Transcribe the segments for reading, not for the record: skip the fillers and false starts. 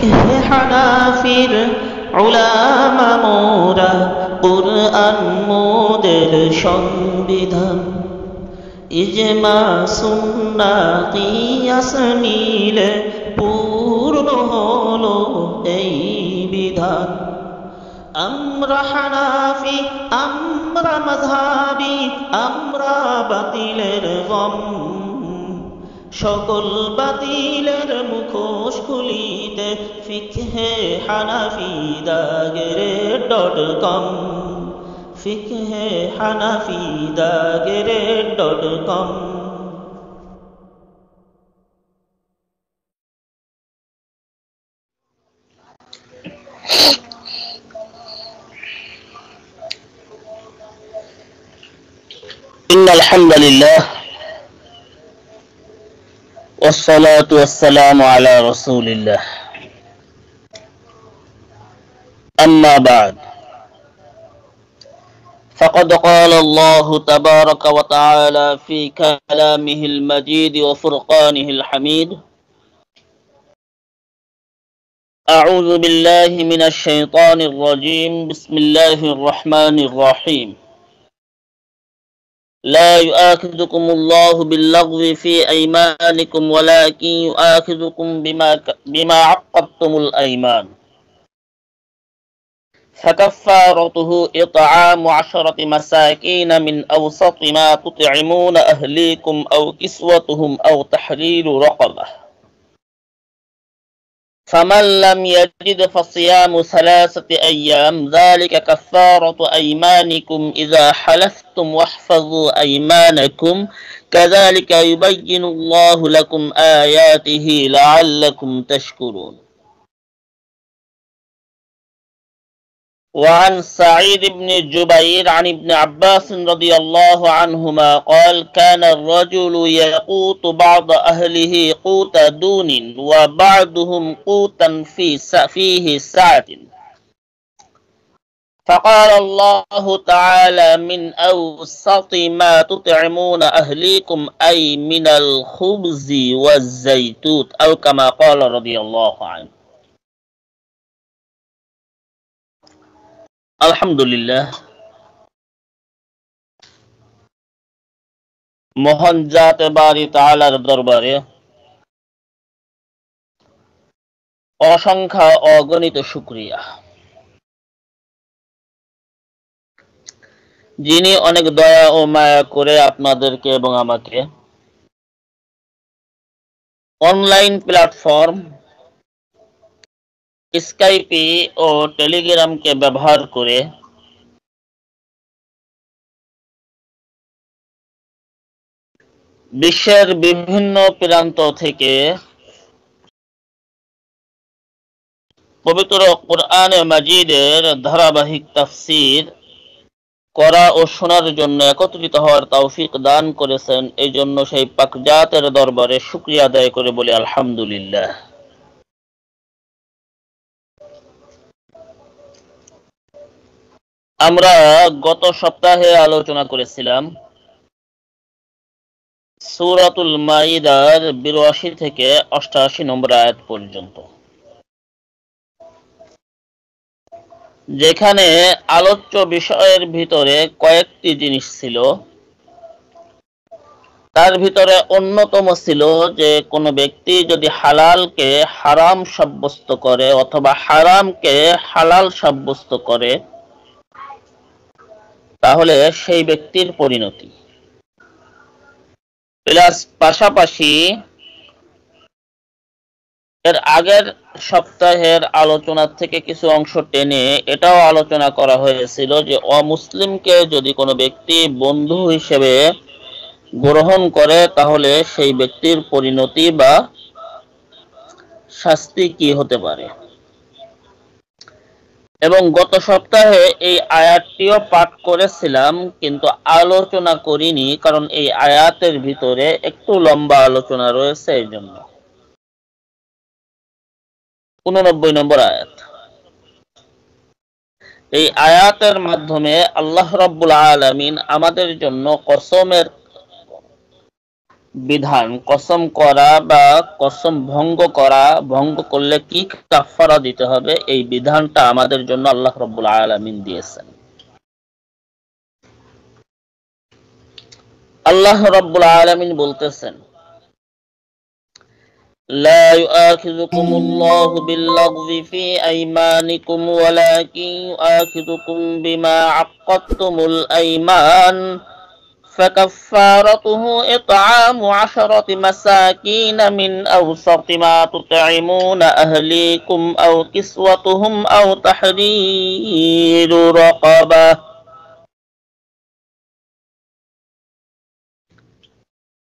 ফিকহে হানাফির উলামা মোরা, কুরআন মোদের সংবিধান। ইজমা সুন্নাহ কিয়াস মিলে পূর্ণ হলো এই বিধান। আমরা হানাফি, আমরা মাযহাবী, আমরা বাতিলের গম, সকল বাতিলের মুখোশ খুলিতে ফিকহে হানাফি দাগেরে.com, ফিকহে হানাফি দাগেরে.com। إن الحمد لله والصلاة والسلام على رسول الله، أما بعد، فقد قال الله تبارك وتعالى في كلامه المجيد وفرقانه الحميد: أعوذ بالله من الشيطان الرجيم، بسم الله الرحمن الرحيم. لا يؤاخذكم الله باللغو في أيمانكم ولكن يؤاخذكم بما عقدتم الأيمان، فكفارته إطعام 10 مساكين من أوسط ما تطعمون أهليكم أو كسوتهم أو تحرير رقبة، فمن لم يجد فصيام 3 أيام، ذلك كفارة أيمانكم إذا حلفتم، واحفظوا أيمانكم، كذلك يبين الله لكم آياته لعلكم تشكرون. وعن سعيد بن جبير عن ابن عباس رضي الله عنهما قال: كان الرجل يقوت بعض أهله قوت دون وبعضهم قوتا فيه سعة، فقال الله تعالى: من أوسط ما تطعمون أهليكم، أي من الخبز والزيتون، أو كما قال رضي الله عنه। আলহামদুলিল্লাহ, মহান জাতে বারি তাআলার দরবারে অসংখ্য অগণিত শুকরিয়া, যিনি অনেক দয়া ও মায়া করে আপনাদেরকে এবং আমাকে অনলাইন প্ল্যাটফর্ম স্কাইপে ও টেলিগ্রামকে ব্যবহার করে বিশ্বের বিভিন্ন প্রান্ত থেকে পবিত্র কোরআনে মাজিদের ধারাবাহিক তাফসীর করা ও শোনার জন্য একত্রিত হওয়ার তৌফিক দান করেছেন। এই জন্য সেই পাক জাতের দরবারে শুকরিয়া আদায় করে বলি আলহামদুলিল্লাহ। আমরা গত সপ্তাহে আলোচনা করেছিলাম সূরাতুল মাইদার ৮২ থেকে ৮৮ নম্বর আয়াত পর্যন্ত, যেখানে আলোচ্য বিষয়ের ভিতরে কয়েকটি জিনিস ছিল। তার ভিতরে অন্যতম ছিল যে কোনো ব্যক্তি যদি হালালকে হারাম সাব্যস্ত করে অথবা হারামকে হালাল সাব্যস্ত করে, তাহলে সেই ব্যক্তির পরিণতি। প্লাস পাশাপাশি এর আগের সপ্তাহের আলোচনা থেকে কিছু অংশ টেনে এটাও আলোচনা করা হয়েছিল যে অমুসলিমকে যদি কোনো ব্যক্তি বন্ধু হিসেবে গ্রহণ করে তাহলে সেই ব্যক্তির পরিণতি বা শাস্তি কি হতে পারে। এবং গত সপ্তাহে এই আয়াতটিও পাঠ করেছিলাম, কিন্তু আলোচনা করিনি, কারণ এই আয়াতের ভিতরে একটু লম্বা আলোচনা রয়েছে। এই জন্য ৮৯ নম্বর আয়াত। এই আয়াতের মাধ্যমে আল্লাহ রাব্বুল আলামিন আমাদের জন্য কসমের বিধান, কসম করা বা কসম ভঙ্গ করলে কি কাফারা দিতে হবে, এই বিধানটা আমাদের জন্য আল্লাহ রাব্বুল আলামিন দিয়েছেন। আল্লাহ রাব্বুল আলামিন বলতেছেন, لا يؤاخذكم الله باللغو في أيمانكم ولكن يؤاخذكم بما عقدتم الأيمان فكفارته إطعام 10 مساكين من أوسط ما تطعمون أهليكم أو كسوتهم أو تحرير رقبة।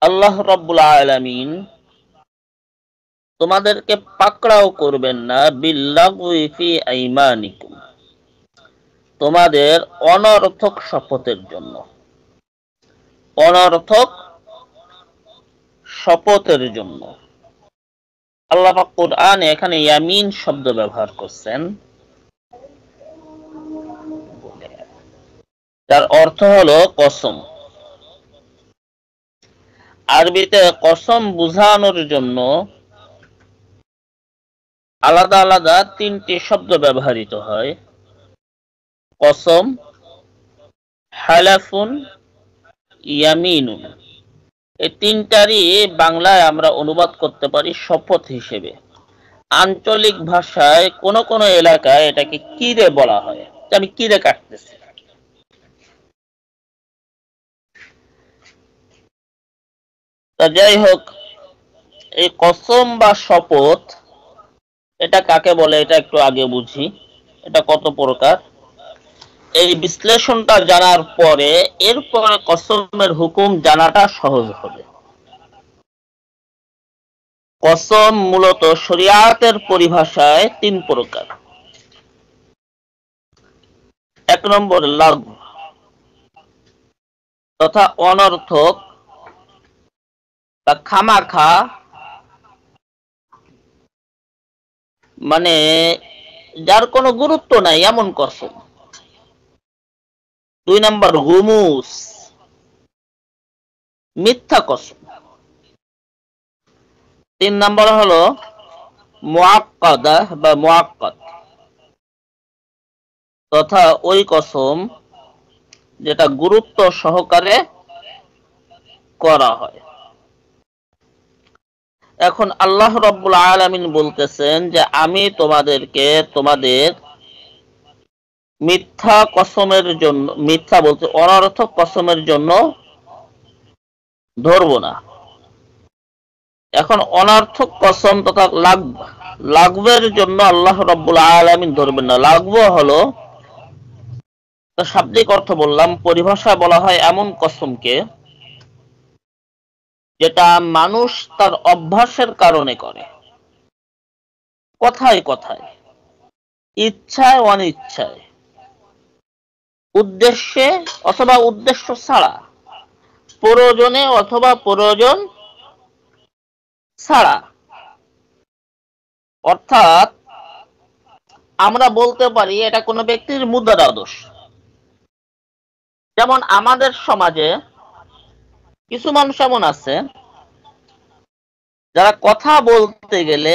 আল্লাহ রাব্বুল আলামিন তোমাদেরকে পাকড়াও করবেন না বিল্লাগwi ফি আইমানিকুম, তোমাদের অনর্থক শপথের জন্য। অনর্থক শপথের জন্য আল্লাহ পাক কোরআনে এখানে ইয়ামিন শব্দ ব্যবহার করছেন, যার অর্থ হলো কসম। আরবিতে কসম বোঝানোর জন্য আলাদা আলাদা 3টি শব্দ ব্যবহৃত হয়: কসম, হালাফুন, ইয়ামিনুন। এই 3টারই বাংলায় আমরা অনুবাদ করতে পারি শপথ হিসেবে। আঞ্চলিক ভাষায় কোন কোন এলাকায় এটাকে কিরে বলা হয়, আমি কিরে কাটতেছি। তা যাই হোক, এই কসম বা শপথ এটা কাকে বলে এটা একটু আগে বুঝি, এটা কত প্রকার। এই বিশ্লেষণটা জানার পরে এরপরে কসমের হুকুম জানাটা সহজ হবে। কসম মূলত শরিয়াতের পরিভাষায় 3 প্রকার। 1 নম্বর লাগু, তথা অনর্থক বা খামাখা, মানে যার কোনো গুরুত্ব নাই এমন কসম। 2 নম্বর গুমুস, মিথ্যা কসম। 3 নম্বর হলো মুআক্কাদা বা মুআক্কাদ, তথা ওই কসম যেটা গুরুত্ব সহকারে করা হয়। এখন আল্লাহ রাব্বুল আলামিন বলতেছেন যে আমি তোমাদেরকে তোমাদের মিথ্যা কসমের জন্য, মিথ্যা বলতে অনর্থক কসমের জন্য ধরব না। এখন অনর্থক কসম তথা লাগবের জন্য আল্লাহ রাব্বুল আলামিন ধরবেন না। লাগব হলো, শাব্দিক অর্থ বললাম, পরিভাষায় বলা হয় এমন কসমকে যেটা মানুষ তার অভ্যাসের কারণে করে, কথায় কথায়, ইচ্ছায় অনিচ্ছায়, উদ্দেশ্যে অথবা উদ্দেশ্য ছাড়া, প্রয়োজনে অথবা প্রয়োজন ছাড়া। অর্থাৎ আমরা বলতে পারি এটা কোনো ব্যক্তির মুদ্রা দোষ। যেমন আমাদের সমাজে কিছু মানুষ এমন আছে যারা কথা বলতে গেলে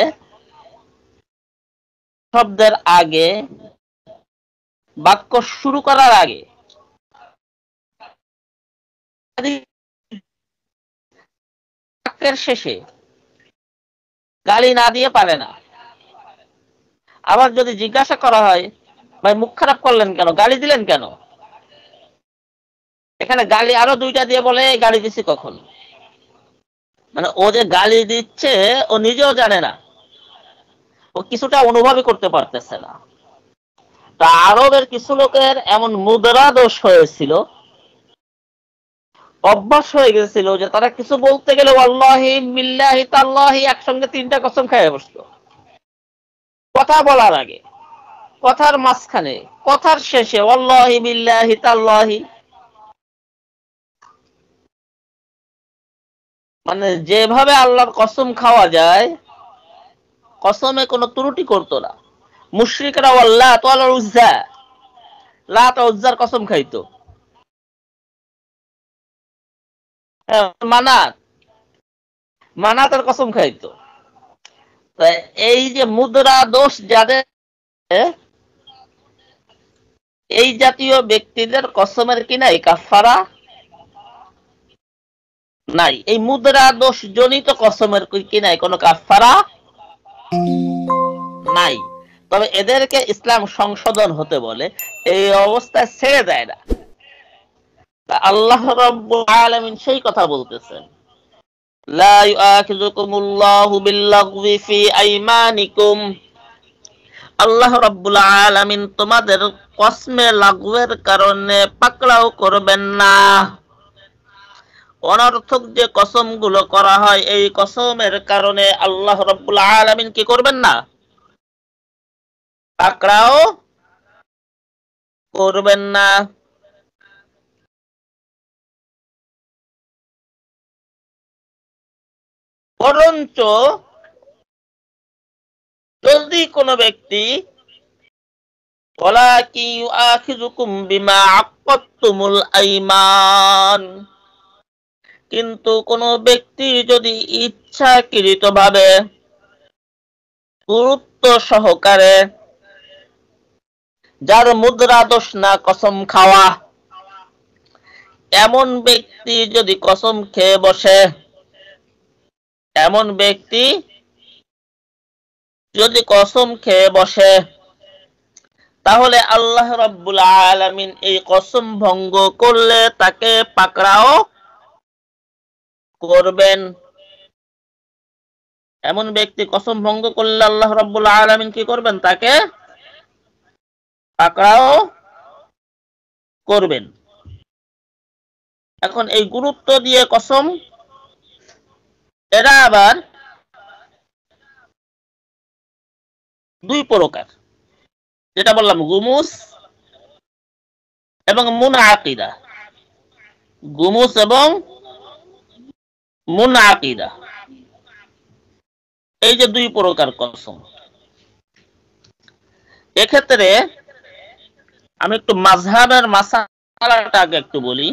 শব্দের আগে, বাক্য শুরু করার আগে বাক্যের শেষে গালি না দিয়ে পারে না। আবার যদি জিজ্ঞাসা করা হয়, ভাই মুখ খারাপ করলেন কেন, গালি দিলেন কেন, এখানে গালি আরো 2টা দিয়ে বলে গালি দিছি কখন। মানে ও যে গালি দিচ্ছে ও নিজেও জানে না, ও কিছুটা অনুভবই করতে পারতেছে না। তা আরবের কিছু লোকের এমন মুদ্রা দোষ হয়েছিল, অভ্যাস হয়ে গেছিল যে তারা কিছু বলতে গেলে ওয়াল্লাহি বিল্লাহি তাল্লাহি একসঙ্গে 3টা কসম খেয়ে বসতো। কথা বলার আগে, কথার মাঝখানে, কথার শেষে ওয়াল্লাহি বিল্লাহি তাল্লাহি। মানে যেভাবে আল্লাহর কসম খাওয়া যায়, কসমে কোনো ত্রুটি করতো না। মুশরিকরা লাত ওয়াল উজ্জা, লাত ও উজ্জার কসম খাইতো, মানাত, মানাতের কসম খাইতো। এই যে মুদ্রা দোষ যাদের, এই জাতীয় ব্যক্তিদের কসমের কি নাই কাফারা নাই। এই মুদ্রা দোষ জনিত কসমের কি নাই কোনো কাফারা নাই। তবে এদেরকে ইসলাম সংশোধন হতে বলে, এই অবস্থায় ছেড়ে দেয় না। আল্লাহ রাব্বুল আলামিন সেই কথা বলতেছেন, লা ইউআখিযুকুমুল্লাহু বিল্লাগwi ফি আইমানিকুম। আল্লাহ রাব্বুল আলামিন তোমাদের কসমে লাগওয়ের কারণে পাকড়াও করবেন না। অনর্থক যে কসমগুলো করা হয়, এই কসমের কারণে আল্লাহ রাব্বুল আলামিন কি করবেন না? পাকড়াও করবেন না। বরঞ্চ যদি কোনো ব্যক্তি ওয়ালাকি ইউআখিযুকুম বিমা আক্কাদতুমুল আইমান, কিন্তু কোনো ব্যক্তি যদি ইচ্ছাকৃতভাবে গুরুত্ব সহকারে, যার মুদ্রা দোষ না কসম খাওয়া, এমন ব্যক্তি যদি কসম খেয়ে বসে, এমন ব্যক্তি যদি কসম খেয়ে বসে, তাহলে আল্লাহ রাব্বুল আলামিন এই কসম ভঙ্গ করলে তাকে পাকড়াও করবেন। এমন ব্যক্তি কসম ভঙ্গ করলে আল্লাহ রাব্বুল আলামিন কি করবেন? তাকে পাকড়াও করবেন। এখন এই গুরুত্ব দিয়ে কসম, এরা আবার দুই প্রকার, যেটা বললাম গুমুস এবং মুনআকিদা। গুমুস এবং মুনআকিদা, এই যে দুই প্রকার কসম। এক্ষেত্রে আমি একটু মাযহাবের মাসালাটা আগে একটু বলি।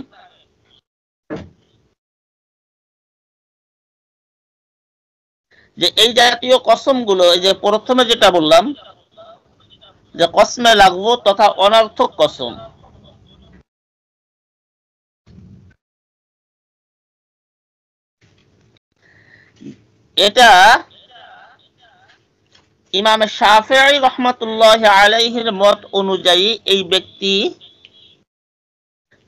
যে এই জাতীয় কসমগুলো, এই যে প্রথমে যেটা বললাম যে কসমে লাগবো তথা অনর্থক কসম, এটা ইমাম শাফিঈ রাহমাতুল্লাহি আলাইহির মত অনুযায়ী এই ব্যক্তি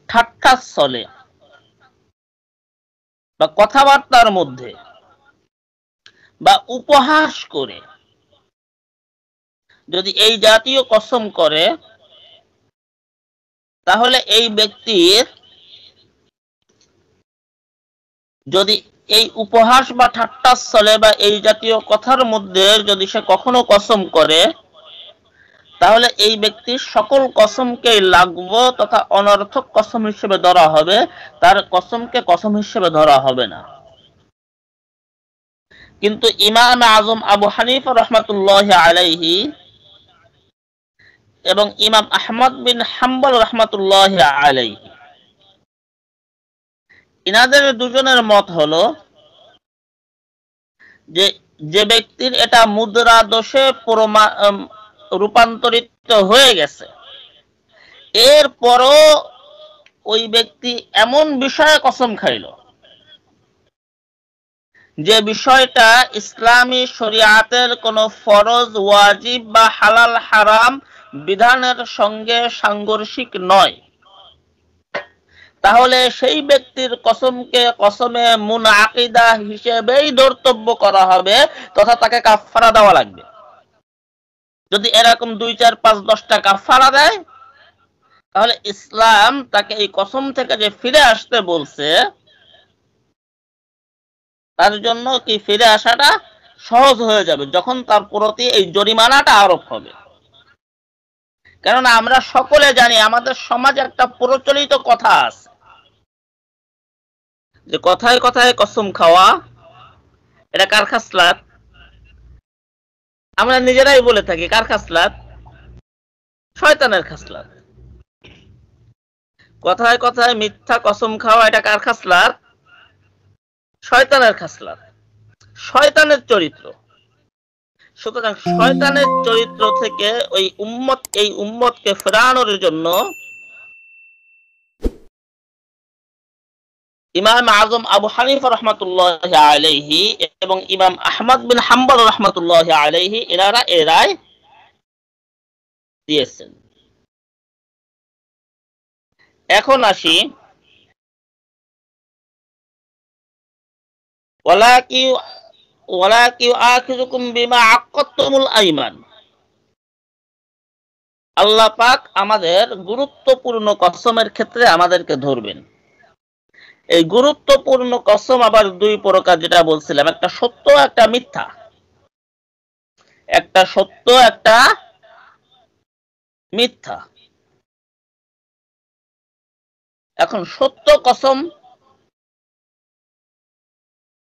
ঠাট্টা চলে বা কথাবার্তার মধ্যে বা উপহাস করে যদি এই জাতীয় কসম করে, তাহলে এই ব্যক্তির যদি এই উপহাস বা ঠাট্টা চলে বা এই জাতীয় কথার মধ্যে যদি সে কখনো কসম করে, তাহলে এই ব্যক্তির সকল কসমকে লাগবো তথা অনর্থক কসম হিসেবে ধরা হবে, তার কসমকে কসম হিসেবে ধরা হবে না। কিন্তু ইমাম আজম আবু হানিফা রাহমাতুল্লাহি আলাইহি এবং ইমাম আহমদ বিন হাম্বল রাহমাতুল্লাহি আলাইহি, ইনাদের দুজনের মত হলো যে যে ব্যক্তির এটা মুদ্রা দোষে রূপান্তরিত হয়ে গেছে, এরপরও ওই ব্যক্তি এমন বিষয়ে কসম খাইল যে বিষয়টা ইসলামী শরিয়াতের কোনো ফরজ, ওয়াজিব বা হালাল হারাম বিধানের সঙ্গে সাংঘর্ষিক নয়, তাহলে সেই ব্যক্তির কসমকে কসমে মুনআকিদা হিসেবেই ধর্তব্য করা হবে তথা তাকে কাফারা দেওয়া লাগবে। যদি এরকম 2, 4, 5, 10টা কাফারা দেয়, তাহলে ইসলাম তাকে এই কসম থেকে যে ফিরে আসতে বলছে, তার জন্য কি ফিরে আসাটা সহজ হয়ে যাবে যখন তার প্রতি এই জরিমানাটা আরোপ হবে। কারণ আমরা সকলে জানি, আমাদের সমাজে একটা প্রচলিত কথা আছে যে কথায় কথায় কসম খাওয়া এটা কার খাসলাত? আমরা নিজেরাই বলে থাকি কার খাসলাত? শয়তানের খাসলাত। কথায় কথায় মিথ্যা কসম খাওয়া এটা কার খাসলাত? শয়তানের খাসলাত। শয়তানের চরিত্র। সুতরাং শয়তানের চরিত্র থেকে এই উম্মতকে ফেরানোর জন্য ইমাম আজম আবু হানিফা রাহমাতুল্লাহি আলাইহি এবং ইমাম আহমদ বিন হাম্বল রাহমাতুল্লাহি আলাইহি এনারা এই রায় দিয়েছেন। এখন আসি ওয়ালাকি আখিযুকুম বিমা আক্কাতুমুল আইমান। আল্লাহ পাক আমাদের গুরুত্বপূর্ণ কসমের ক্ষেত্রে আমাদেরকে ধরবেন। এই গুরুত্বপূর্ণ কসম আবার দুই প্রকার, যেটা বলছিলাম, একটা সত্য একটা মিথ্যা। একটা সত্য একটা মিথ্যা। এখন সত্য কসম,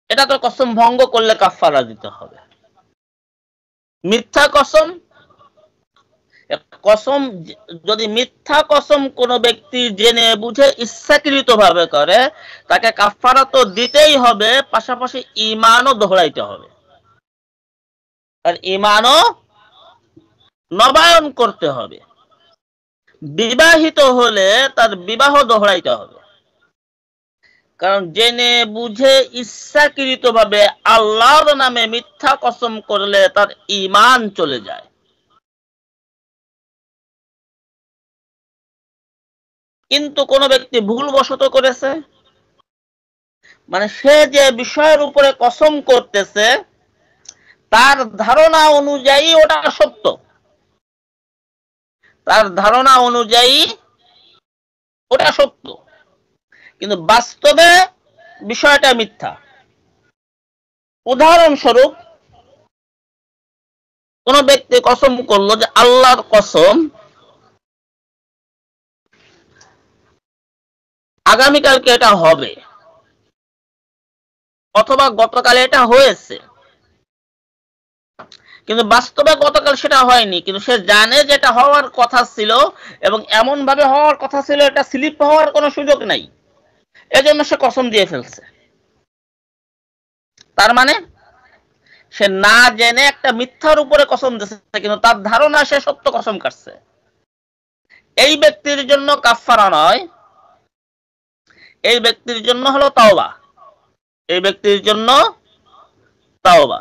এটা তো কসম ভঙ্গ করলে কাফারা দিতে হবে। মিথ্যা কসম, কসম যদি মিথ্যা কসম কোন ব্যক্তি জেনে বুঝে ইচ্ছাকৃত ভাবে করে, তাকে কাফারা তো দিতেই হবে, পাশাপাশি ঈমানও দোহরাইতে হবে, আর ঈমানও নবায়ন করতে হবে। বিবাহিত হলে তার বিবাহ দোহরাইতে হবে, কারণ জেনে বুঝে ইচ্ছাকৃত ভাবে আল্লাহর নামে মিথ্যা কসম করলে তার ঈমান চলে যায়। কিন্তু কোন ব্যক্তি ভুলবশত করেছে, মানে সে যে বিষয়ের উপরে কসম করতেছে তার ধারণা অনুযায়ী ওটা সত্য, তার ধারণা অনুযায়ী ওটা সত্য, কিন্তু বাস্তবে বিষয়টা মিথ্যা। উদাহরণস্বরূপ, কোন ব্যক্তি কসম করলো যে আল্লাহর কসম আগামীকালকে এটা হবে, অথবা গতকালে এটা হয়েছে, কিন্তু বাস্তবে গতকাল সেটা হয়নি, কিন্তু সে জানে যে এটা হওয়ার কথা ছিল এবং এমন ভাবে হওয়ার কথা ছিল এটা স্লিপ হওয়ার কোনো সুযোগ নাই, এজন্য সে কসম দিয়ে ফেলছে। তার মানে সে না জেনে একটা মিথ্যার উপরে কসম দিয়েছে, কিন্তু তার ধারণা সে সত্য কসম কাটছে। এই ব্যক্তির জন্য কাফারা নয়, এই ব্যক্তির জন্য হলো তাওবা, এই ব্যক্তির জন্য তাওবা।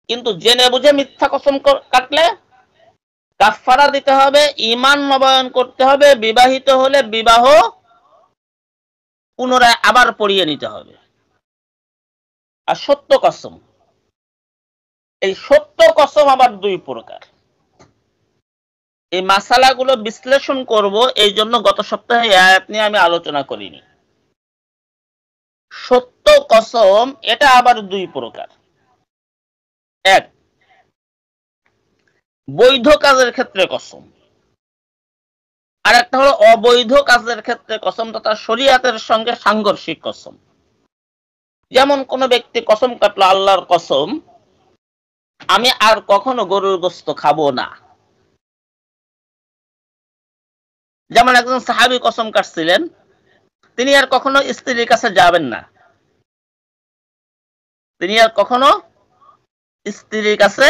কিন্তু জেনে বুঝে মিথ্যা কসম কাটলে কাফারা দিতে হবে, ঈমান নবায়ন করতে হবে, বিবাহিত হলে বিবাহ পুনরায় আবার পড়িয়ে নিতে হবে। আর সত্য কসম, এই সত্য কসম আবার দুই প্রকার। এই মাসালাগুলো বিশ্লেষণ করব, এই জন্য গত সপ্তাহে এই আয়াত নিয়ে আমি আলোচনা করিনি। সত্য কসম এটা আবার দুই প্রকার। এক, বৈধ কাজের ক্ষেত্রে কসম, আর একটা হলো অবৈধ কাজের ক্ষেত্রে কসম তথা শরীয়তের সঙ্গে সাংঘর্ষিক কসম। যেমন কোন ব্যক্তি কসম কাটলো আল্লাহর কসম, আমি আর কখনো গরুর গোশত খাবো না। যেমন একজন সাহাবী কসম কাটছিলেন তিনি আর কখনো স্ত্রীর কাছে যাবেন না, তিনি আর কখনো স্ত্রীর কাছে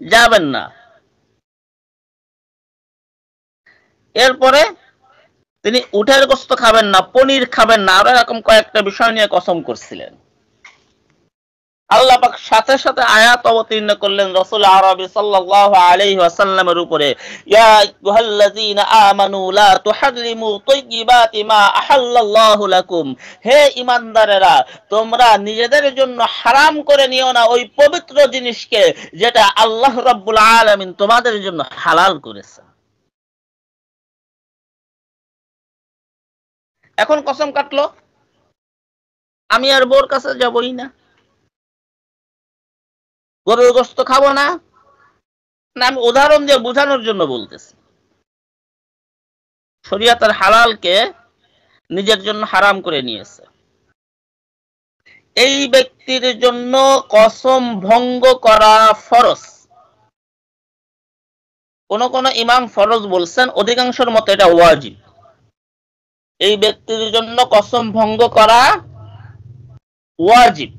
যাবেন না। এরপরে তিনি উটের গোশত খাবেন না, পনির খাবেন না, আর এরকম কয়েকটা বিষয় নিয়ে কসম করছিলেন। আল্লাহ পাক সাথে সাথে আয়াত অবতীর্ণ করলেন রাসূল আরবি সাল্লাল্লাহু আলাইহি ওয়াসাল্লামের উপরে, ইয়া আইয়ুহাল্লাযীনা আমানু লা তুহাররিমু তাইয়্যিবাতি মা আহাল্লাল্লাহু লাকুম। হে ঈমানদারেরা, তোমরা নিজেদের জন্য হারাম করে নিও না ওই পবিত্র জিনিসকে যেটা আল্লাহ রাব্বুল আলামিন তোমাদের জন্য হালাল করেছেন। এখন কসম কাটলো আমি আর বোর কাছে যাবই না, গরুর গোশত খাবো না। আমি উদাহরণ দিয়ে বোঝানোর জন্য বলতেছি, শরীয়তের হালালকে নিজের জন্য হারাম করে নিয়েছে। এই ব্যক্তির জন্য কসম ভঙ্গ করা ফরজ। কোন কোন ইমাম ফরজ বলছেন, অধিকাংশের মতে এটা ওয়াজিব। এই ব্যক্তির জন্য কসম ভঙ্গ করা ওয়াজিব।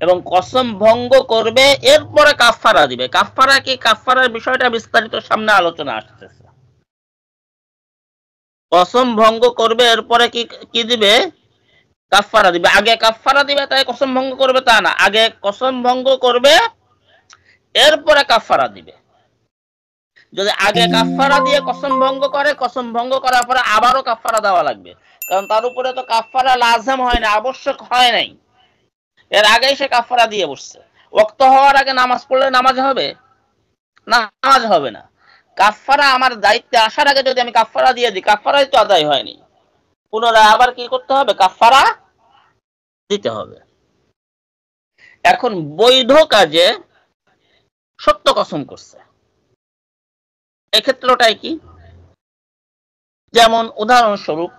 এবং কসম ভঙ্গ করবে, এরপরে কাফফারা দিবে। কাফফারা কি? কাফফারার বিষয়টা বিস্তারিত সামনে আলোচনা আসতেছে। কসম ভঙ্গ করবে, এরপরে কি কি দিবে? কাফফারা দিবে। আগে কাফফারা দিবে তাই কসম ভঙ্গ করবে তা না, আগে কসম ভঙ্গ করবে এরপরে কাফফারা দিবে। যদি আগে কাফফারা দিয়ে কসম ভঙ্গ করে, কসম ভঙ্গ করার পরে আবারও কাফফারা দেওয়া লাগবে, কারণ তার উপরে তো কাফফারা লাজম হয় না, আবশ্যক হয় নাই। এর আগেই সে কাফফারা দিয়ে বসছে। ওয়াক্ত হওয়ার আগে নামাজ পড়লে নামাজ হবে না? নামাজ হবে না। কাফফারা আমার দায়িত্বে আসার আগে যদি আমি কাফফারা দিয়ে দিই, কাফফারাই তো আদায় হয়নি, পুনরায় আবার কি করতে হবে? কাফফারা দিতে হবে। এখন বৈধ কাজে সত্য কসম করছে, এক্ষেত্রটাই কি? যেমন উদাহরণস্বরূপ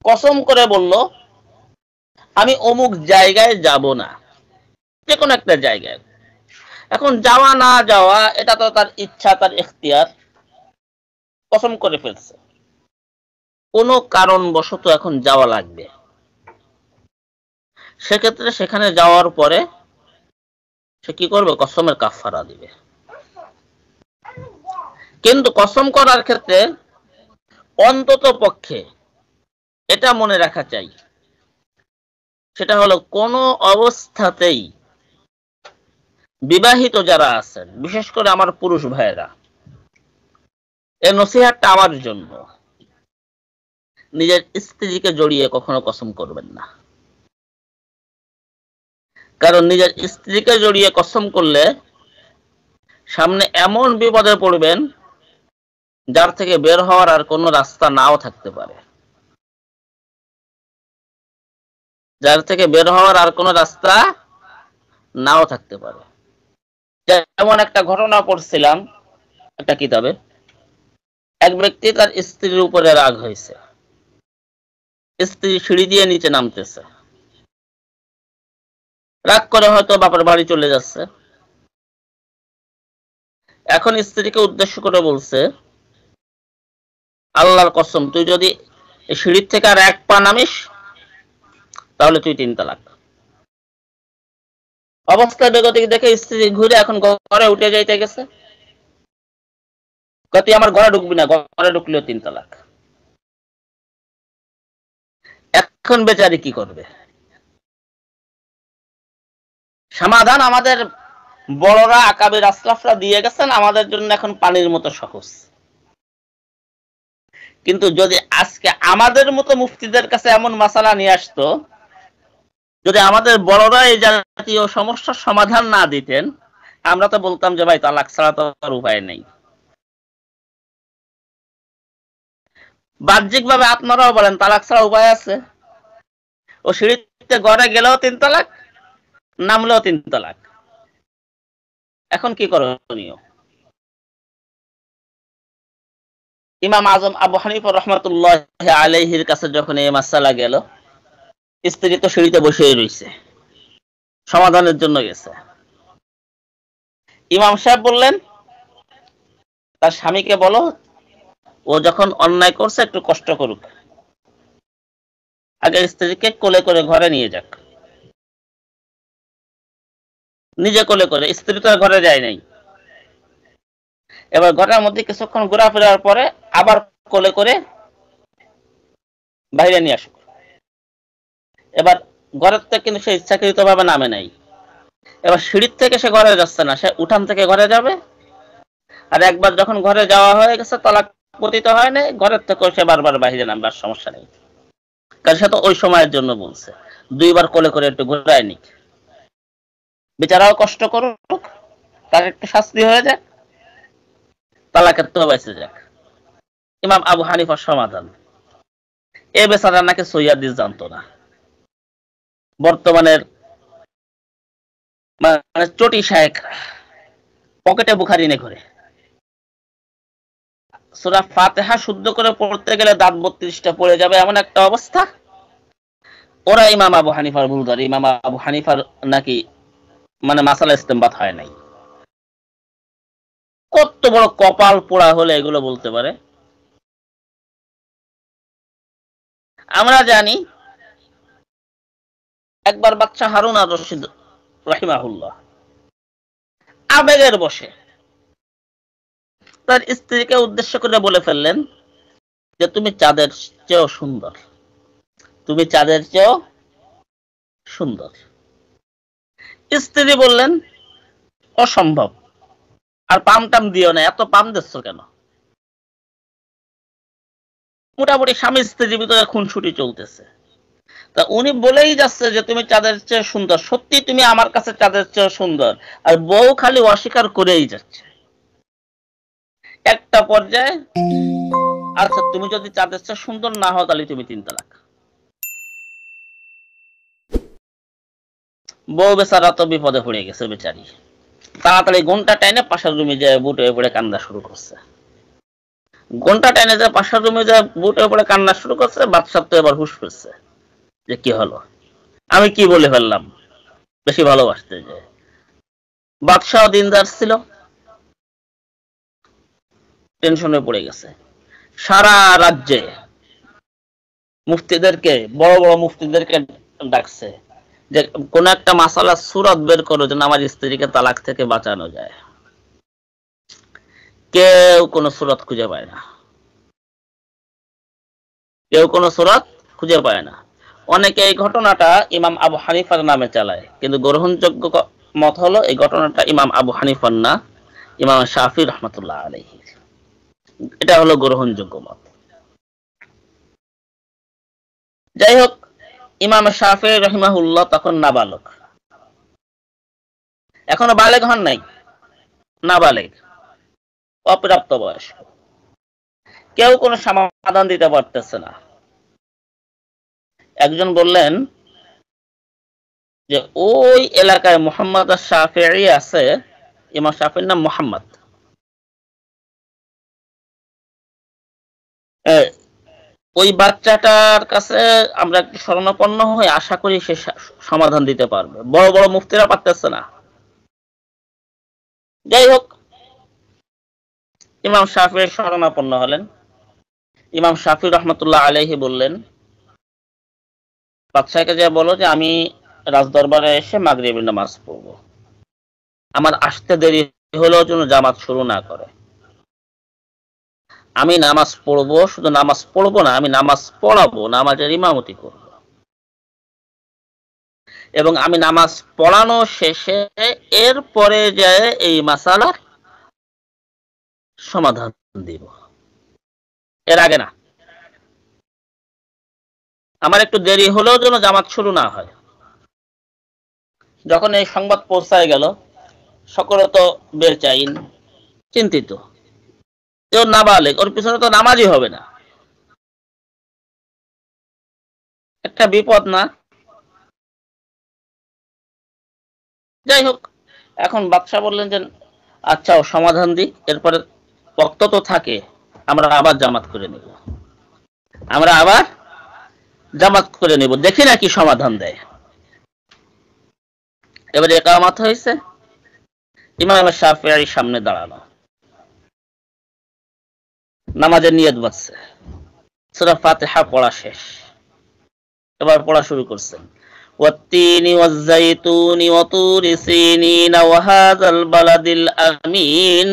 কসম করে বলল আমি অমুক জায়গায় যাব না, যে কোনো একটা জায়গায়। এখন যাওয়া না যাওয়া এটা তো তার ইচ্ছা, তার ইখতিয়ার, কসম করে ফেলছে। কোনো কারণবশত এখন যাওয়া লাগবে, সেক্ষেত্রে সেখানে যাওয়ার পরে সে কি করবে? কসমের কাফফারা দিবে। কিন্তু কসম করার ক্ষেত্রে অন্তত পক্ষে এটা মনে রাখা চাই, সেটা হলো কোনো অবস্থাতেই বিবাহিত যারা আছেন, বিশেষ করে আমার পুরুষ ভাইয়েরা, এই নসিহতটা আমার জন্য, নিজের স্ত্রীকে জড়িয়ে কখনো কসম করবেন না। কারণ নিজের স্ত্রীকে জড়িয়ে কসম করলে সামনে এমন বিপদে পড়বেন যার থেকে বের হওয়ার আর কোনো রাস্তা নাও থাকতে পারে, যার থেকে বের হওয়ার আর কোনো রাস্তা নাও থাকতে পারে। যেমন একটা ঘটনা পড়ছিলাম একটা কিতাবে, এক ব্যক্তি তার স্ত্রীর উপরে রাগ হয়েছে, স্ত্রী সিঁড়ি দিয়ে নিচে নামতেছে, রাগ করে হয়তো বাপের বাড়ি চলে যাচ্ছে। এখন স্ত্রীকে উদ্দেশ্য করে বলছে, আল্লাহর কসম তুই যদি সিঁড়ির থেকে আর এক পা নামিস তাহলে তুই 3 তালাক। অবস্থা বেগতিক দেখে স্ত্রী ঘুরে এখন ঘরে উঠে যাইতে গেছে, তুই আমার ঘরে ঢুকবি না, ঘরে ঢুকলেও 3 তালাক। এখন বেচারি কি করবে? সমাধান আমাদের বড়রা আকাবির আসলাফরা দিয়ে গেছেন, আমাদের জন্য এখন পানির মতো সহজ। কিন্তু যদি আজকে আমাদের মতো মুফতিদের কাছে এমন মাসালা নিয়ে আসতো, যদি আমাদের বড়রা এই জাতীয় সমস্যার সমাধান না দিতেন, আমরা তো বলতাম যে ভাই তালাক ছাড়া তো আর উপায় নেই। বাহ্যিকভাবে আপনারাও বলেন তালাক ছাড়া উপায় আছে, ও সিঁড়িতে ঘরে গেলেও 3 তালাক, নামলেও 3 তালাক। এখন কি করণীয়? ইমাম আজম আবু হানিফা রহমাতুল্লাহি আলাইহির কাছে যখন এই মাসালা গেল, স্ত্রী তো সিঁড়িতে বসেই রয়েছে, সমাধানের জন্য গেছে। ইমাম সাহেব বললেন তার স্বামীকে বলো ও যখন অন্যায় করছে একটু কষ্ট করুক, আগে স্ত্রীকে কোলে করে ঘরে নিয়ে যাক। নিজে কোলে করে, স্ত্রী তো ঘরে যায় নাই। এবার ঘরের মধ্যে কিছুক্ষণ ঘোরাফেরার পরে আবার কোলে করে বাইরে নিয়ে আসুক। এবার ঘরের থেকে কিন্তু সে ইচ্ছাকৃত ভাবে নামে নাই, এবার সিঁড়ির থেকে সে ঘরে যাচ্ছে না, সে উঠান থেকে ঘরে যাবে। আর একবার যখন ঘরে যাওয়া হয়ে গেছে, তালাক পতিত হয় নাই, ঘরের থেকে সে বারবার বাইরে নামবার সমস্যা নেই, কারণ সে তো ওই সময়ের জন্য বলছে। 2 বার কোলে করে একটু ঘোরায় নিক, বেচারাও কষ্ট করুক, তার একটু শাস্তি হয়ে যাক, তালাকের তো বেঁচে যাক। ইমাম আবু হানিফার সমাধান। এ বেচারা নাকি সৈয়াদিস জানতো না, বর্তমানের মানে চটি শায়েখরা পকেটে বুখারি নে করে সূরা ফাতিহা শুদ্ধ করে পড়তে গেলে দাঁত 32টা পড়ে যাবে, এমন একটা অবস্থা। ওরা ইমাম আবু হানিফার ভুল ধরে, ইমাম আবু হানিফার নাকি মানে মাসালা ইস্তেমবাত হয় নাই। কত বড় কপাল পোড়া হলে এগুলো বলতে পারে? আমরা জানি একবার বাদশাহ হারুন আর রশিদ রাহিমাহুল্লাহ আবেগের বশে তার স্ত্রীকে উদ্দেশ্য করে বলে ফেললেন যে তুমি চাঁদের চেয়েও সুন্দর, তুমি চাঁদের চেয়েও সুন্দর। স্ত্রী বললেন অসম্ভব, আর পাম টাম দিও না, এত পাম দিচ্ছ কেন? মোটামুটি স্বামী স্ত্রীর ভিতরে খুনসুটি চলতেছে। তা উনি বলেই যাচ্ছে যে তুমি চাঁদের চেয়ে সুন্দর, সত্যি তুমি আমার কাছে চাঁদের চেয়ে সুন্দর, আর বউ খালি অস্বীকার করেই যাচ্ছে। একটা পর্যায়ে আচ্ছা তুমি যদি চাঁদের চেয়ে সুন্দর না হও তাহলে তুমি 3 তালাক। বউ বেচারা তো বিপদে পড়ে গেছে বেচারি, তাড়াতাড়ি ঘন্টা টাইনে পাশের রুমে যায় বুট হয়ে পড়ে কান্না শুরু করছে। ঘন্টা টাইনে যায় পাশের রুমে যায় বুট হয়ে পড়ে কান্না শুরু করছে। বাদশাহ তো এবার হুঁশ ফিরছে যে কি হলো, আমি কি বলে ফেললাম, বেশি ভালোবাসতে যে। বাদশাহ দিনদার ছিল, টেনশনে পড়ে গেছে। সারা রাজ্যে মুফতিদেরকে, বড় বড় মুফতিদেরকে ডাকছে যে কোন একটা মাসালা সুরাত বের করো যেন আমার স্ত্রীকে তালাক থেকে বাঁচানো যায়। কেউ কোন সুরাত খুঁজে পায় না, কেউ কোন সুরাত খুঁজে পায় না। অনেকে এই ঘটনাটা ইমাম আবু হানিফার নামে চালায়, কিন্তু গ্রহণযোগ্য মত হলো এই ঘটনাটা ইমাম আবু হানিফার না, ইমাম শাফি রহমতুল্লাহ আলাইহি। এটা হলো গ্রহণযোগ্য মত। যাই হোক, ইমাম শাফি রহিমাহুল্লাহ তখন নাবালক, এখনো বালেগ হন নাই, নাবালেগ, অপ্রাপ্ত বয়স। কেউ কোনো সমাধান দিতে পারতেছে না। একজন বললেন যে ওই এলাকায় মুহাম্মদ শাফিঈ আছে, ইমাম শাফিঈর নাম মুহাম্মদ, ওই বাচ্চাটার কাছে আমরা একটু শরণাপন্ন হয়ে আশা করি সে সমাধান দিতে পারবে, বড় বড় মুফতিরা পারতেছে না। যাই হোক, ইমাম শাফিঈ শরণাপন্ন হলেন। ইমাম শাফি রহমতুল্লাহ আলাইহি বললেন বাদশাহকে যে বলো যে আমি রাজদরবারে এসে মাগরিবের নামাজ পড়বো, আমার আসতে দেরি হলেও যেন জামাত শুরু না করে। আমি নামাজ পড়বো, শুধু নামাজ পড়বো না, আমি নামাজ পড়াবো, নামাজের ইমামতি করব, এবং আমি নামাজ পড়ানো শেষে এরপরে যায় এই মাসালার সমাধান দিব, এর আগে না। আমার একটু দেরি হলেও যেন জামাত শুরু না হয়। যখন এই সংবাদ পৌঁছায় গেল, সকলে তো বেচাইন, চিন্তিত, কেউ নাবালেগ, ওর পিছনে তো নামাজই হবে না, একটা বিপদ না? যাই হোক, এখন বাদশাহ বললেন যে আচ্ছা ও সমাধান দিক, এরপরে বক্ত তো থাকে, আমরা আবার জামাত করে নেব, আমরা আবার জামাত করে নেব, দেখি না কি সমাধান দেয়। এবারে ইকামত হয়েছে, ইমাম শাফিঈ সামনে দাঁড়ানো, নামাজের নিয়ত বাজছে, সূরা ফাতিহা পড়া শেষ, এবার পড়া শুরু করছেন। ওয়াত্তিনি ওয়াজ্জাইতুনি ওয়াতুরি সিনিন ওয়াহাযাল বালাদিল আমিন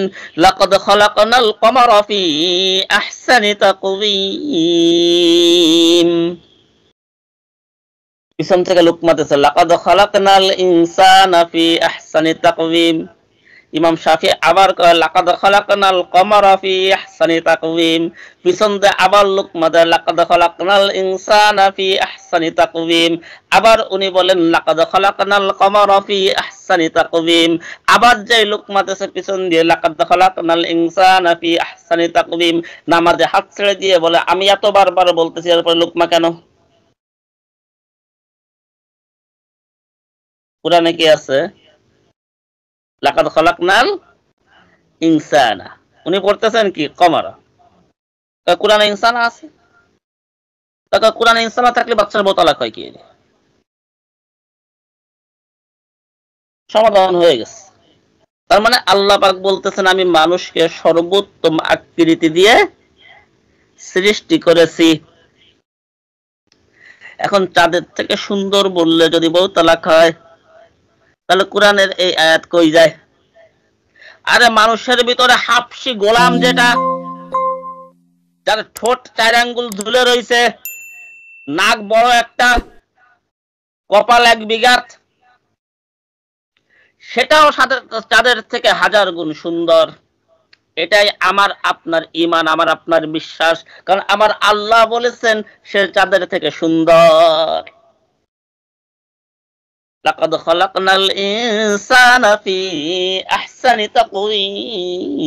লাকাদ খালাকনাল কমারা ফি আহসানি তাকওয়িম। পিছন থেকে লুকমাতেছে লাকাদ খালাকনাল ইনসানা ফি আহসানি তাকওয়িম। ইমাম শাফি আবার কয় লাকাদ খালাকনাল কমারা ফি আহসানি তাকওয়িম। পিছন দিয়ে আবার লুকমা দেয় লাকাদ খালাকনাল ইনসানা ফি আহসানি তাকওয়িম। আবার উনি বলেন লাকাদ খালাকনাল কমারা ফি আহসানি তাকওয়িম। আবার যাই লুকমা দেছে পিছন দিয়ে লাকাদ খালাকনাল ইনসানা ফি আহসানি তাকওয়িম। নামাজে হাত ছেড়ে দিয়ে বলে আমি এত বারবার বলতেছি, এরপর লুকমা কেন? কুরআনে কি আছে? লাকাদ খালাকনাল ইনসানা, উনি পড়তেছেন কি কমারা, কুরআনে ইনসান আছে, কুরআনে ইনসান থাকলে বাচ্চার বউ তালাক হয় কি? সমাধান হয়ে গেছে। তার মানে আল্লাহ পাক বলতেছেন আমি মানুষকে সর্বোত্তম আকৃতি দিয়ে সৃষ্টি করেছি। এখন চাঁদের থেকে সুন্দর বললে যদি বউ তালাক হয়, তাহলে কোরআনের এই আয়াত কই যায়? আরে মানুষের ভিতরে হাফসি গোলাম, যেটা যার ঠোঁট 4 আঙ্গুল ঝুলে রয়েছে, নাক বড় একটা, কপাল 1 বিঘাত, সেটাও চাঁদের থেকে 1000 গুণ সুন্দর। এটাই আমার আপনার ঈমান, আমার আপনার বিশ্বাস, কারণ আমার আল্লাহ বলেছেন সে চাঁদের থেকে সুন্দর। লাকাদ খালাকনাল ইনসানা ফি আহসানি তাকওয়িম।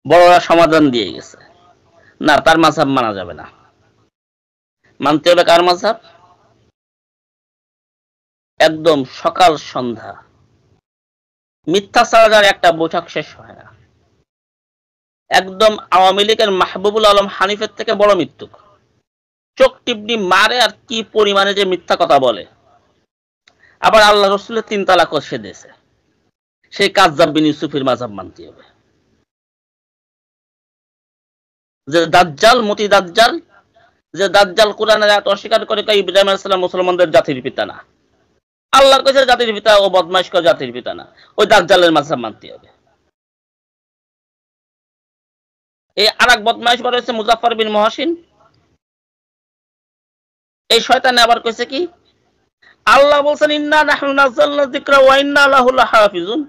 বড়রা সমাধান দিয়ে গেছে, না তার মাযহাব মানা যাবে না। মানতে হবে কার মাযহাব? একদম সকাল সন্ধ্যা মিথ্যা ছাড়ার একটা বৈঠক শেষ হয় না। একদম আওয়ামী লীগের মাহবুবুল আলম হানিফের থেকে বড় মৃত্যুক, চোখ টিপনি মারে আর কি পরিমাণে যে মিথ্যা কথা বলে। আবার আল্লাহ রসুলের 3 তালাক সে দিয়েছে, সেই কাযযাব বিন ইউসুফের মাযহাব মানতে হবে। যে দাজ্জাল, মতি দাজ্জাল, যে দাজ্জাল কোরআনের আয়াত অস্বীকার করে ইব্রাহিম আলাইহিস সালাম মুসলমানদের জাতির পিতা না, আল্লাহর কাছে জাতির পিতা, ও বদমাইশ করে জাতির পিতা না, ওই দাজ্জালের মাযহাব মানতে হবে। এই আরেক বদমাইশ বড় হচ্ছে মুজাফফর বিন মুহসিন। এই শয়তানে আবার কইছে কি, আল্লাহ বলছেন ইন্না নাহনু নাযালনা যিকরা ওয়া ইন্না লাহু লাহাফিজুন,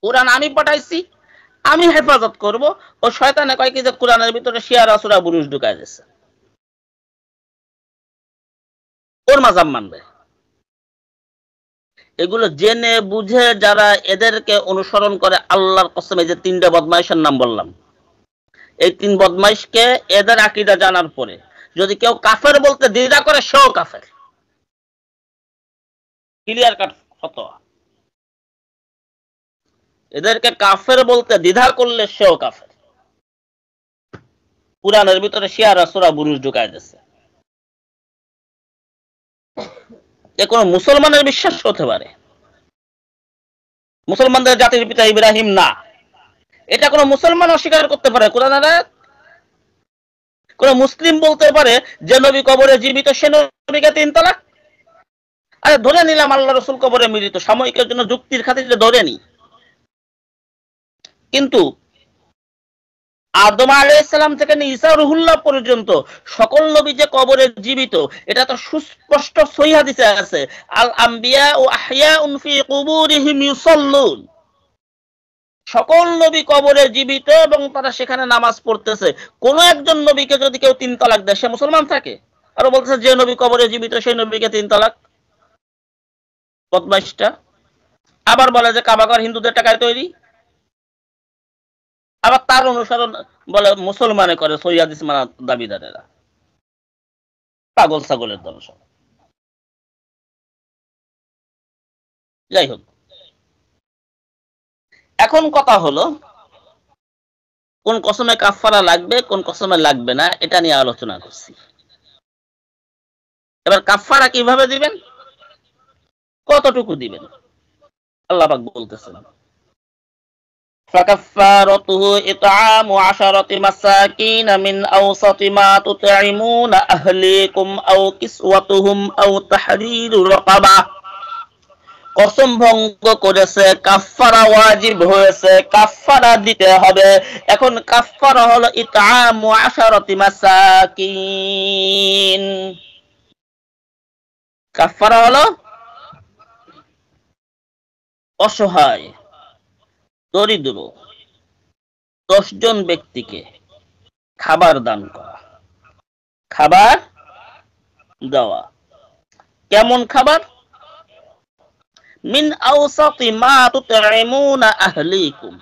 কুরআন আমি পাঠাইছি, আমি হেফাজত করব। ও শয়তানে কয় কি যে কুরআনের ভিতরে শিয়ারা সূরা বুরুজ ঢুকায় দিয়েছে, ওর মাযহাব মানবে। এগুলো জেনে বুঝে যারা এদেরকে অনুসরণ করে, আল্লাহর কসম, এই যে 3টা বদমাইশের নাম বললাম, এই 3 বদমাইশকে এদের আকীদা জানার পরে যদি কেউ কাফের বলতে দ্বিধা করে, সেও কাফের। ক্লিয়ার কাট ফতোয়া। এদেরকে কাফের বলতে দ্বিধা করলে সেও কাফের। কুরআনের ভিতরে শিয়ারা সূরা বুরুজ ঢুকায় দিয়েছে। এ কোন মুসলমানের বিশ্বাস হতে পারে? মুসলমানদের জাতির পিতা ইব্রাহিম না, এটা কোন মুসলমান অস্বীকার করতে পারে? কোরআনের আয়াত। কোন মুসলিম বলতে পারে যে নবী কবরে জীবিত, সে নবীকে 3 তালাক? আরে ধরে নিলাম আল্লাহ রাসূল কবরে মৃত, সাময়িকের জন্য যুক্তির খাতিরে ধরে নি, কিন্তু আদম আলাইহিস সালাম থেকে ঈসা রুহুল্লাহ পর্যন্ত সকল নবী যে কবরে জীবিত, এটা তো সুস্পষ্ট সহিহ হাদিসে আছে। আল আম্বিয়া ও আহইয়াউন ফি কুবুরিহিম ইউসাল্লুন। সকল নবী কবরে জীবিত এবং তারা সেখানে নামাজ পড়তেছে। কোন একজন নবীকে যদি কেউ 3 তালাক দেয়, সে মুসলমান থাকে? আর বলতেছে যে নবী কবরে জীবিত সেই নবীকে 3 তালাক। বদমাইশটা আবার বলে যে কাবাঘর হিন্দুদের টাকায় তৈরি, আবার তার অনুসরণ বলে মুসলমানে করে সহিহ হাদিস মানা দাবিদারেরা। পাগল ছাগলের দল সব। যাই হোক, এখন কথা হলো কোন কসমে কাফারা লাগবে, কোন কসমে লাগবে না, এটা নিয়ে আলোচনা করছি। এবার কাফারা কিভাবে দিবেন, কতটুকু দিবেন? আল্লাহ পাক বলতেছেন, فكفارته إطعام 10 مساكين من أوسط ما تطعمون أهليكم أو كسوتهم أو تحرير رقبة। কসম ভঙ্গ করেছে, কাফারা ওয়াজিব হয়েছে, কাফারা দিতে হবে। এখন কাফারা হলো ইতআমু 10 মাসাকিন। কাফারা হলো অসহায়, দরিদ্র 10 জন ব্যক্তিকে খাবার দান করা, খাবার দেওয়া। কেমন খাবার? মিন আওসাতি মা তুতঈমুনা আহলিকুম,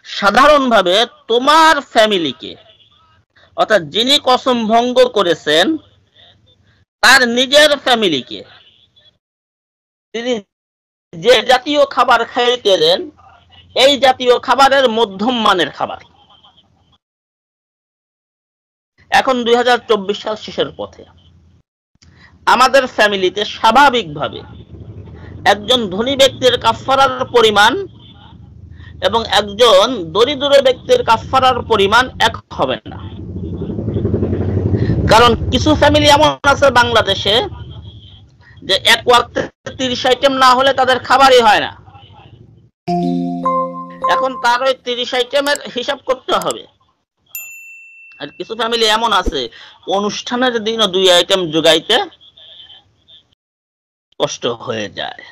সাধারণভাবে তোমার ফ্যামিলিকে, অর্থাৎ যিনি কসম ভঙ্গ করেছেন তার নিজের ফ্যামিলিকে তিনি যে জাতীয় খাবার খাইতে দেন, এই জাতীয় খাবারের মধ্যম মানের খাবার। এখন 2024 সাল শেষের পথে, আমাদের ফ্যামিলিতে স্বাভাবিকভাবে একজন ধনী ব্যক্তির কাফারার পরিমাণ এবং একজন দরিদ্র ব্যক্তির কাফারার পরিমাণ এক হবে না। কারণ কিছু ফ্যামিলি এমন আছে বাংলাদেশে যে এক ওয়াক্তে 30 আইটেম না হলে তাদের খাবারই হয় না। এখন তার ওই 30 আইটেমের হিসাব করতে হবে। আর কিছু ফ্যামিলি এমন আছে অনুষ্ঠানের দিনও 2 আইটেম জোগাইতে কষ্ট হয়ে যায়,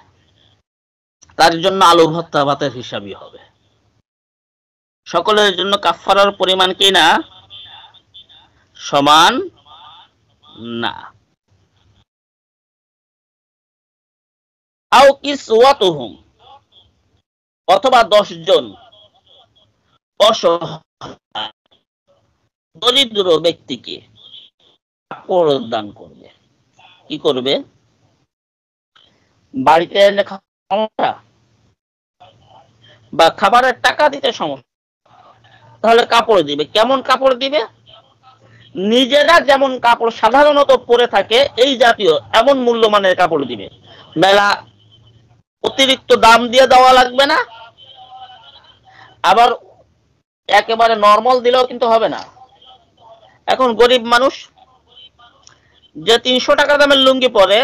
তার জন্য আলু ভর্তা ভাতের হিসাবই হবে। সকলের জন্য কাফারার পরিমাণ কি না সমান না। আও কিসওয়াতুহুম, অথবা 10 জন অসহায় দরিদ্র ব্যক্তিকে কাপড় দান করবে। কি করবে? বাড়িতে এনে সমস্যা বা খাবারের টাকা দিতে সমস্যা, তাহলে কাপড় দিবে। কেমন কাপড় দিবে? নিজেরা যেমন কাপড় সাধারণত পরে থাকে এই জাতীয় এমন মূল্যমানের কাপড় দিবে। মেলা অতিরিক্ত দাম দিয়ে দেওয়া লাগবে না, আবার একেবারে নরমাল দিলেও কিন্তু হবে না। এখন গরিব মানুষ যে 300 টাকা দামের লুঙ্গি পরে,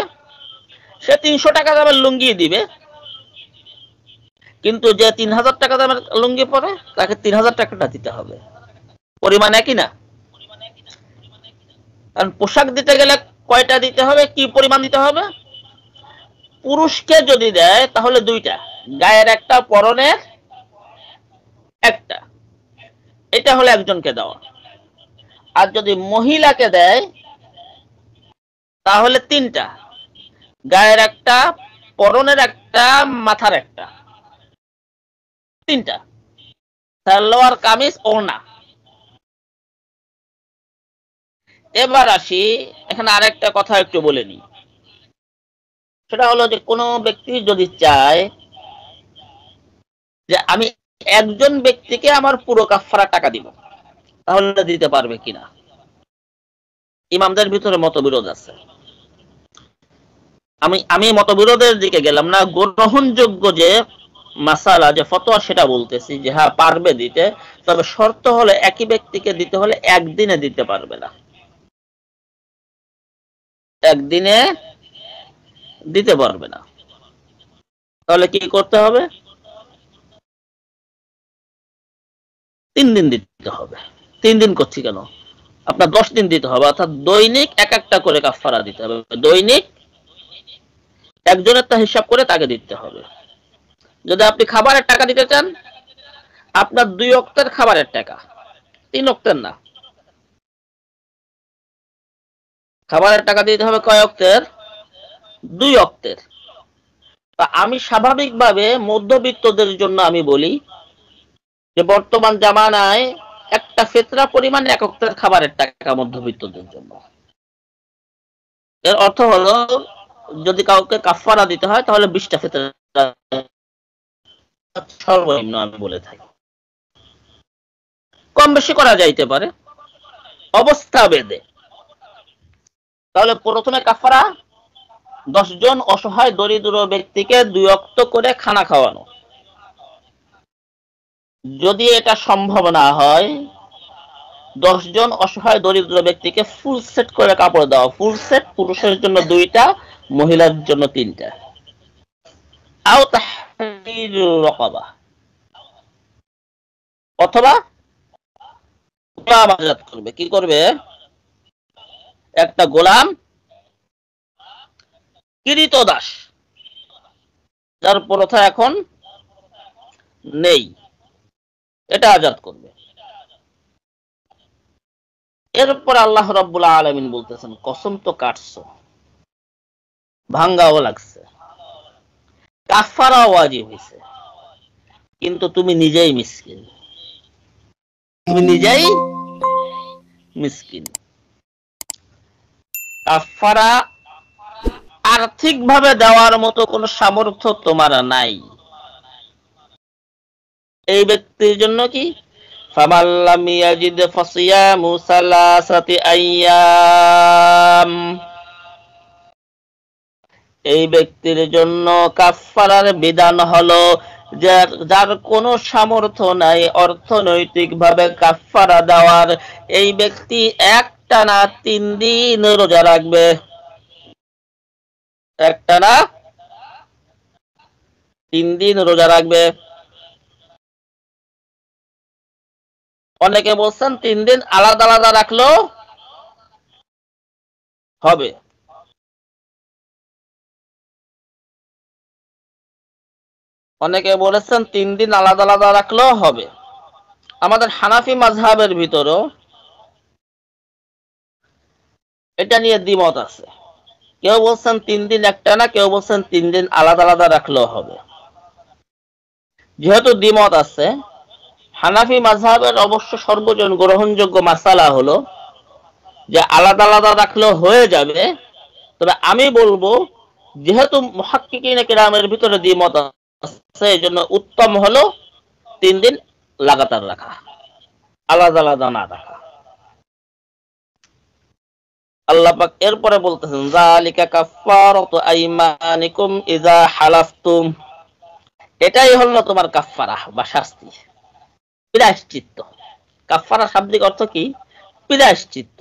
সে 300 টাকা দামের লুঙ্গি দিবে, কিন্তু যে 3000 টাকা দামের লুঙ্গি পরে তাকে 3000 টাকাটা দিতে হবে। পরিমাণ একই না। কারণ পোশাক দিতে গেলে কয়টা দিতে হবে, কি পরিমাণ দিতে হবে? পুরুষকে যদি দেয় তাহলে 2টা, গায়ের একটা, পরনের একটা, এটা হলো একজনকে দেওয়া। আর যদি মহিলাকে দেয় তাহলে 3টা, গায়ের একটা, পরনের একটা, মাথার একটা, 3টা, সালোয়ার কামিজ ওড়না। এবার আসি, এখানে আরেকটা কথা একটু বলে নিই। সেটা হলো যে কোনো ব্যক্তি যদি চায় যে আমি একজন ব্যক্তিকে আমার পুরো কাফারা টাকা দিব, তাহলে দিতে পারবে কিনা? ইমামদের ভিতরে মতবিরোধ আছে। আমি মতবিরোধের দিকে গেলাম না, গ্রহণযোগ্য যে মাসালা, যে ফতোয়া, সেটা বলতেছি যে হ্যাঁ পারবে দিতে, তবে শর্ত হলে একই ব্যক্তিকে দিতে হলে একদিনে দিতে পারবে না, একদিনে দিতে পারবে না। তাহলে কি করতে হবে? 3 দিন দিতে হবে। 3 দিন করছি কেন, আপনার 10 দিন দিতে হবে, অর্থাৎ দৈনিক এক একটা করে কাফারা দিতে হবে। দৈনিক একজনের তা হিসাব করে তাকে দিতে হবে। যদি আপনি খাবারের টাকা দিতে চান, আপনার 2 ওয়াক্তের খাবারের টাকা, 3 ওয়াক্তের না। খাবারের টাকা দিতে হবে কয় ওয়াক্তের? 2 ওয়াক্তের। তা আমি স্বাভাবিকভাবে মধ্যবিত্তদের জন্য আমি বলি যে বর্তমান জামানায় একটা ফিতরা পরিমাণ 1 ওয়াক্তের খাবারের টাকা মধ্যবিত্তদের জন্য। এর অর্থ হলো যদি কাউকে কাফারা দিতে হয় তাহলে 20টা ফিতরা সর্বনিম্ন আমি বলে থাকি। কম বেশি করা যাইতে পারে অবস্থা ভেদে। তাহলে প্রথমে কাফারা 10 জন অসহায় দরিদ্র ব্যক্তিকে 2 ওয়াক্ত করে খানা খাওয়ানো। যদি এটা সম্ভব না হয়, 10 জন অসহায় দরিদ্র ব্যক্তিকে ফুল সেট করে কাপড় দেওয়া। ফুল সেট, পুরুষের জন্য 2টা, মহিলার জন্য 3টা। আও তাহরিরু রাকাবা, অথবা গোলাম আজাদ করবে। কি করবে? একটা গোলাম, কিরীতদাস, যার প্রথা এখন নেই, এটা আজাদ করবে। এরপর আল্লাহ রাব্বুল আলামিন বলতেছেন, কসম তো কাটছো, ভাঙ্গাও লাগছে, কাফারা ওয়াজিব হইছে, কিন্তু তুমি নিজেই মিসকিন, তুমি নিজেই মিসকিন। কাফারা আর্থিকভাবে দেওয়ার মতো কোনো সামর্থ্য তোমার নাই। এই ব্যক্তির জন্য কি? ফামাল্লাম ইয়াজিদ ফাসিয়ামু সালাসাতি আইয়াম, এই ব্যক্তির জন্য কাফারার বিধান হলো যার কোনো সামর্থ্য নাই অর্থনৈতিকভাবে কাফারা দেওয়ার, এই ব্যক্তি 1 একটানা 3 দিন রোজা রাখবে, একটানা 3 দিন রোজা রাখবে। অনেকে বলছেন 3 দিন আলাদা আলাদা রাখলেও হবে। অনেকে বলেছেন 3 দিন আলাদা আলাদা রাখলেও হবে। আমাদের হানাফি মাযহাবের ভিতরও এটা নিয়ে দ্বিমত আছে। কেউ বলছেন 3 দিন একটানা, কেউ বলছেন 3 দিন আলাদা আলাদা রাখলেও হবে। যেহেতু দ্বিমত আছে, হানাফি মাযহাবের অবশ্য সর্বজন গ্রহণযোগ্য মাসালা হলো যে আলাদা আলাদা রাখলেও হয়ে যাবে। তবে আমি বলবো যেহেতু মুহাক্কিকিনে কেরামের ভিতরে দ্বিমত আছে, এজন্য উত্তম হলো 3 দিন লাগাতার রাখা, আলাদা আলাদা না রাখা। আল্লাহ পাক এরপরে বলতেছেন যালিকা কাফফারাতু আইমানিকুম ইযা হালাফতুম, এটাই হলো তোমার কাফফারা বা শাস্তি, প্রায়শ্চিত্ত। কাফফারা শাব্দিক অর্থ কি? প্রায়শ্চিত্ত।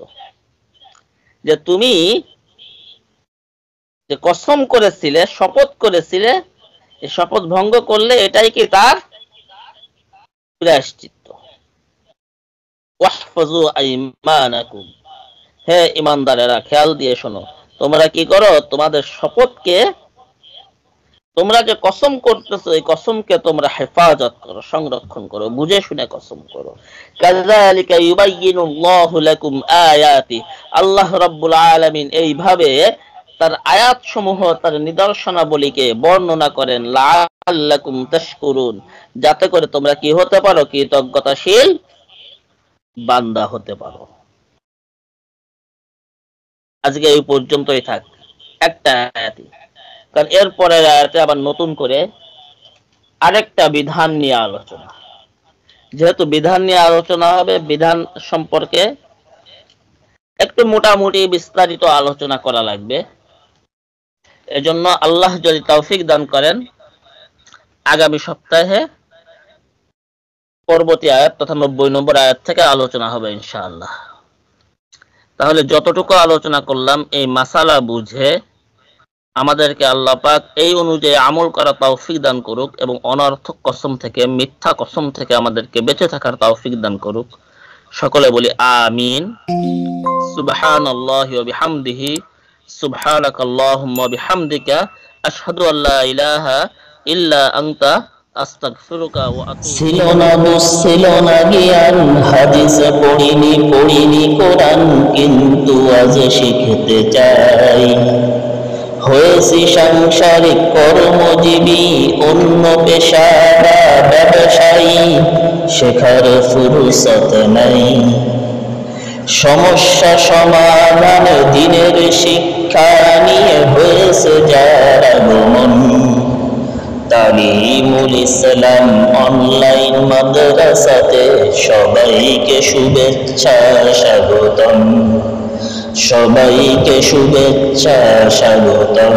যে তুমি যে কসম করেছিলে, শপথ করেছিলে, এই শপথ ভঙ্গ করলে এটাই কি তার প্রায়শ্চিত্ত। ওয়াহফাজু আইমানাকুম, হে ঈমানদারেরা খেয়াল দিয়ে শোনো, তোমরা কি করো? তোমাদের শপথকে, তোমরা যে কসম করতেছো এই কসমকে তোমরা হেফাজত করো, সংরক্ষণ করো, বুঝে শুনে কসম করো। কাযালিকা ইউবাইয়িনুল্লাহু লাকুম আয়াতি, আল্লাহ রাব্বুল আলামিন এইভাবে তার আয়াতসমূহ, তার নিদর্শনাবলীকে বর্ণনা করেন লাআল্লাকুম তাশকুরুন, যাতে করে তোমরা কি হতে পারো? কৃতজ্ঞতাশীল বান্দা হতে পারো। আজকে এই পর্যন্তই থাক, একটা আয়াতই, কারণ এরপরের আয়াতে আবার নতুন করে আরেকটা বিধান নিয়ে আলোচনা। যেহেতু বিধান নিয়ে আলোচনা হবে, বিধান সম্পর্কে একটু মোটামুটি বিস্তারিত আলোচনা করা লাগবে। এজন্য আল্লাহ যদি তৌফিক দান করেন, আগামী সপ্তাহে পরবর্তী আয়াত তথা 90 নম্বর আয়াত থেকে আলোচনা হবে ইনশাআল্লাহ। তাহলে যতটুকু আলোচনা করলাম এই মাসালা বুঝে আমাদেরকে আল্লাহ পাক এই অনুযায়ী আমল করা তৌফিক দান করুক এবং অনর্থক কসম থেকে, মিথ্যা কসম থেকে আমাদেরকে বেঁচে থাকার তৌফিক দান করুক। সকলে বলি আমিন। সুবহানাল্লাহি ওয়া বিহামদিহি, সুবহানাকাল্লাহুম্মা ওয়া বিহামদিকা, আশহাদু আল্লা ইলাহা ইল্লা আনতা, আস্তাগফিরুকা ওয়া আতুবু। ছিল না দোষ, ছিল না জ্ঞান, হাদিস পড়িনি কোরআন, কিন্তু আজ শিখতে চাই। হয়েছি সাংসারিক কর্মজীবী, অন্য পেশা বা ব্যবসায়ী, শেখার ফুরসত নাই। সমস্যা সমাধান দিনের শিক্ষা নিয়ে হয়েছে যার আগমন। তালিমুল ইসলাম অনলাইন মাদ্রাসাতে সবাইকে শুভেচ্ছা স্বাগতম, সবাইকে শুভেচ্ছা স্বাগতম।